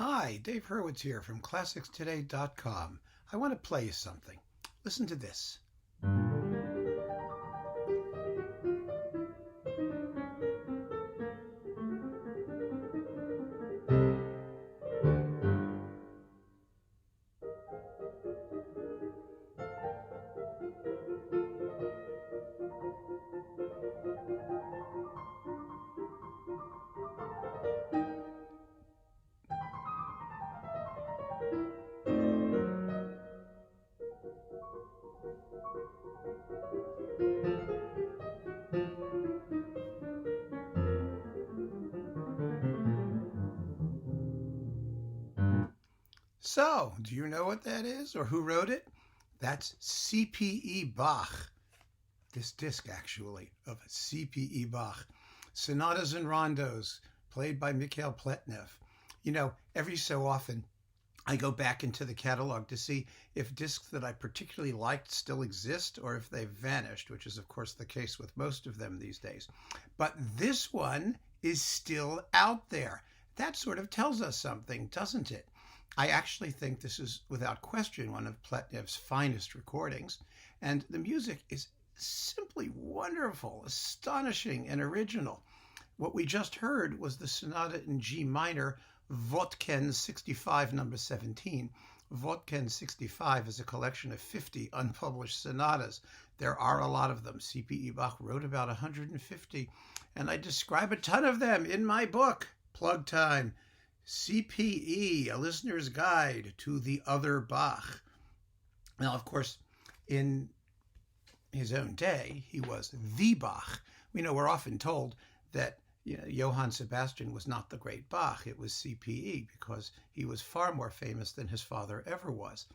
Hi, Dave Hurwitz here from ClassicsToday.com. I want to play you something. Listen to this. So, do you know what that is or who wrote it? That's CPE Bach. This disc, actually, of CPE Bach. Sonatas and Rondo's, played by Mikhail Pletnev. You know, every so often, I go back into the catalog to see if discs that I particularly liked still exist or if they've vanished, which is, of course, the case with most of them these days. But this one is still out there. That sort of tells us something, doesn't it? I actually think this is, without question, one of Pletnev's finest recordings, and the music is simply wonderful, astonishing, and original. What we just heard was the Sonata in G minor, Chvotkin 65, number 17. Chvotkin 65 is a collection of 50 unpublished sonatas. There are a lot of them. CPE Bach wrote about 150, and I describe a ton of them in my book, Plug Time. CPE, A Listener's Guide to the Other Bach. Now, of course, in his own day, he was the Bach. We know we're often told that Johann Sebastian was not the great Bach. It was CPE because he was far more famous than his father ever was.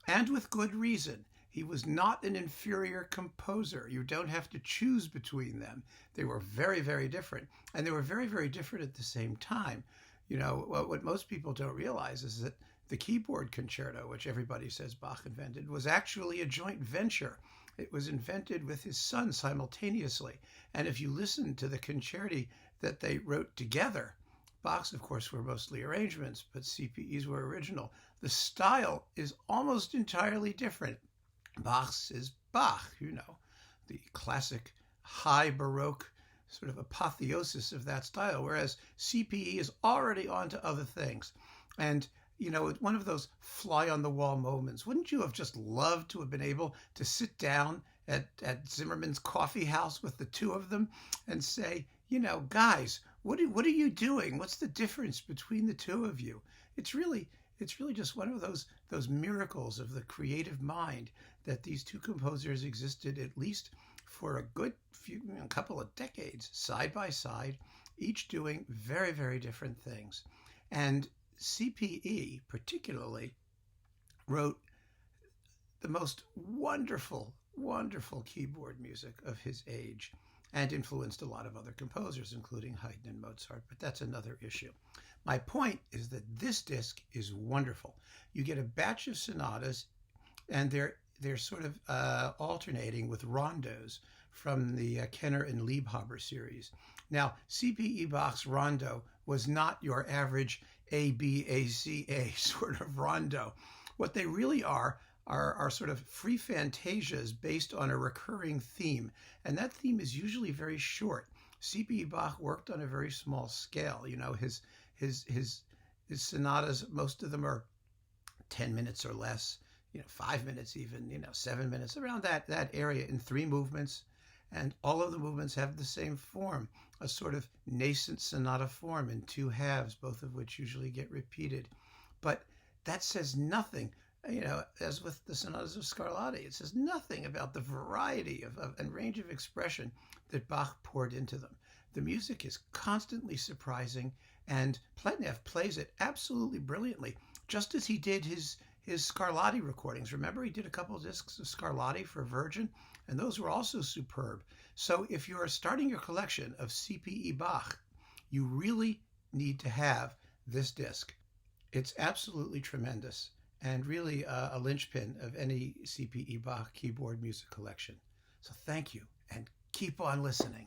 And with good reason. He was not an inferior composer. You don't have to choose between them. They were very, very different. And they were very, very different at the same time. You know, what most people don't realize is that the keyboard concerto, which everybody says Bach invented, was actually a joint venture. It was invented with his son simultaneously. And if you listen to the concerti that they wrote together, Bach's, of course, were mostly arrangements, but CPE's were original. The style is almost entirely different. Bach's is Bach, the classic high Baroque sort of apotheosis of that style, whereas CPE is already on to other things. And, one of those fly-on-the-wall moments, wouldn't you have just loved to have been able to sit down at Zimmerman's coffee house with the two of them and say, guys, what are you doing? What's the difference between the two of you? It's really just one of those miracles of the creative mind that these two composers existed at least for a good couple of decades, side by side, each doing very, very different things. And CPE particularly wrote the most wonderful, wonderful keyboard music of his age and influenced a lot of other composers, including Haydn and Mozart, but that's another issue. My point is that this disc is wonderful. You get a batch of sonatas, and they're sort of alternating with Rondo's from the Kenner and Liebhaber series. Now, CPE Bach's Rondo was not your average A-B-A-C-A sort of rondo. What they really are sort of free fantasias based on a recurring theme, and that theme is usually very short. CPE Bach worked on a very small scale. His sonatas, most of them are 10 minutes or less, 5 minutes even, 7 minutes, around that area in 3 movements. And all of the movements have the same form, a sort of nascent sonata form in 2 halves, both of which usually get repeated. But that says nothing, as with the sonatas of Scarlatti, it says nothing about the variety and range of expression that Bach poured into them. The music is constantly surprising, and Pletnev plays it absolutely brilliantly, just as he did his Scarlatti recordings. Remember, he did a couple of discs of Scarlatti for Virgin, and those were also superb. So if you're starting your collection of CPE Bach, you really need to have this disc. It's absolutely tremendous and really a linchpin of any CPE Bach keyboard music collection. So thank you, and keep on listening.